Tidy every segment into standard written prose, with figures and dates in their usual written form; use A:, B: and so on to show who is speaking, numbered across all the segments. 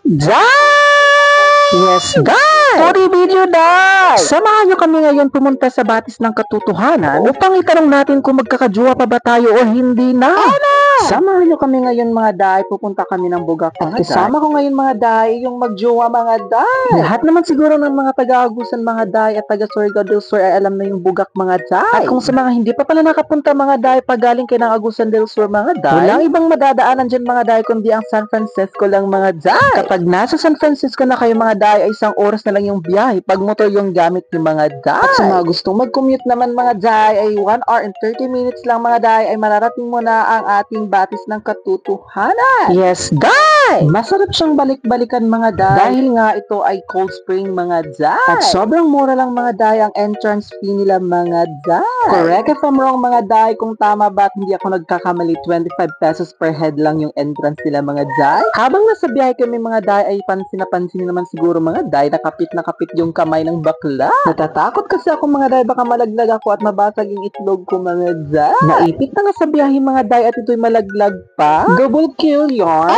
A: Yes, guys! Puri video guys! Samahan nyo kami ngayon pumunta sa batis ng katotohanan upang itanong natin kung magkakajowa pa ba tayo o hindi na. Samahan nyo kami ngayon mga day, pupunta kami ng Bugak mga day. Kasama ko ngayon mga day, yung magjowa mga day. Lahat naman siguro ng mga taga-Agusan mga day at taga-Surigao del Sur ay alam na yung Bugak mga day. At kung sa mga hindi pa pala nakapunta mga day, pagaling kayo ng Agusan del Sur mga day, walang ibang madadaanan dyan mga day kundi ang San Francisco lang mga day. Kapag nasa San Francisco na kayo mga day, ay isang oras na lang yung biyahe pag motor yung gamit yung mga day. At sa mga gustong mag-commute naman mga day, ay 1 hour and 30 minutes lang mga day, ay mararating mo na ang ating batis ng katotohanan. Yes, guys! Masarap siyang balik-balikan mga day dahil nga ito ay cold spring mga day. At sobrang mura lang mga day ang entrance fee nila mga day. Correct if I'm wrong mga day, kung tama ba at hindi ako nagkakamali, 25 pesos per head lang yung entrance nila mga day. Habang nasa biyahe kami mga day, ay pansin na pansin naman siguro mga day, nakapit yung kamay ng bakla. Natatakot kasi ako mga day, baka malaglag ako at mabasag yung itlog ko mga day. Naipit na nga sa biyahe mga day at ito'y malaglag pa. Double kill yarn.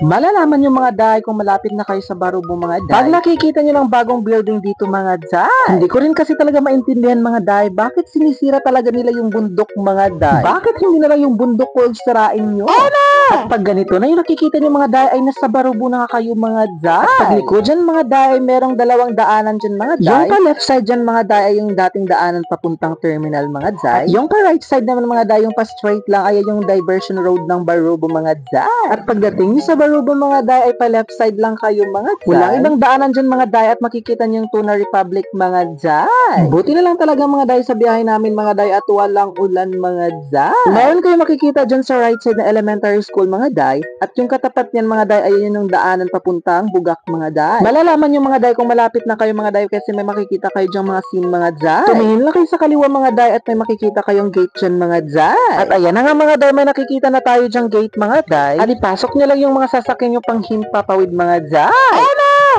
A: Malalaman yung mga day kung malapit na kayo sa Barubo mga day. Pag nakikita nyo ng bagong building dito mga day. Hindi ko rin kasi talaga maintindihan mga day, bakit sinisira talaga nila yung bundok mga day? Bakit hindi na lang yung bundok ko sirain nyo? At pag ganito na yung nakikita nyo mga day, ay nasa Barubo na kayo mga day. At pagliko dyan mga day, merong dalawang daanan dyan mga day. Yung pa left side dyan mga day ay yung dating daanan papuntang terminal mga day. At yung pa right side naman mga day, yung pa straight lang ay yung diversion road ng Barubo mga day. At pagdating nyo sa Barubo mga day, ay pa left side lang kayo mga day. Walang ibang daanan dyan mga day at makikita nyo yung Tuna Republic mga day. Buti na lang talaga mga day sa biyahe namin mga day at walang ulan mga day. Meron kayo makikita dyan sa right side na elementary school mga day. At yung katapat niyan mga day, ayun yung daanan papuntang Bugak mga day. Malalaman yung mga day kung malapit na kayo mga day kasi may makikita kayo dyan mga scene mga day. Tumingin lang kayo sa kaliwa mga day at may makikita kayong gate dyan mga day. At ayan na nga mga day, may nakikita na tayo dyan gate mga day. At ipasok nyo lang yung mga sasakyan nyo pang himpapawid mga day.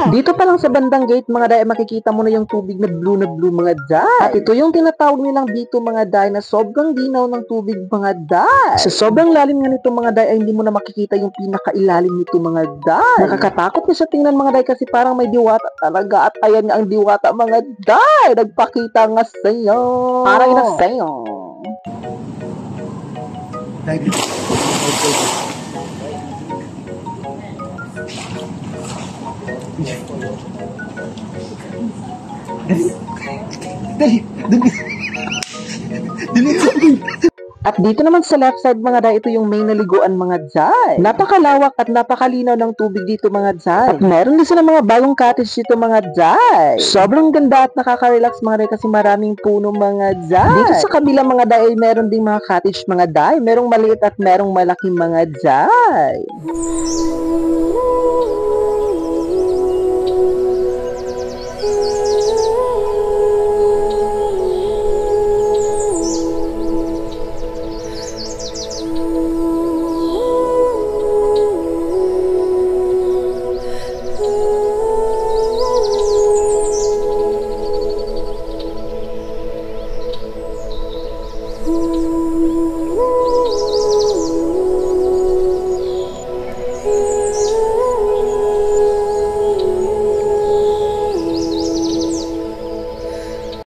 A: Dito pa lang sa bandang gate mga day, makikita mo na yung tubig na blue mga day. At ito yung tinatawag nilang dito mga day na sobrang dinaw ng tubig mga day. Sa sobrang lalim nga nito mga day, ay hindi mo na makikita yung pinakailalim nito mga day. Nakakatakot na siya tingnan mga day kasi parang may diwata talaga. At ayan nga ang diwata mga day, nagpakita nga sa'yo. Parang na sa'yo. At dito naman sa left side mga day, ito yung main naliguan mga day. Napakalawak at napakalinaw ng tubig dito mga day. At meron din sila mga bagong cottage dito mga day. Sobrang ganda at nakaka-relax mga day kasi maraming puno mga day. Dito sa kabila mga day, ay meron ding mga cottage mga day. Merong maliit at merong malaking mga day.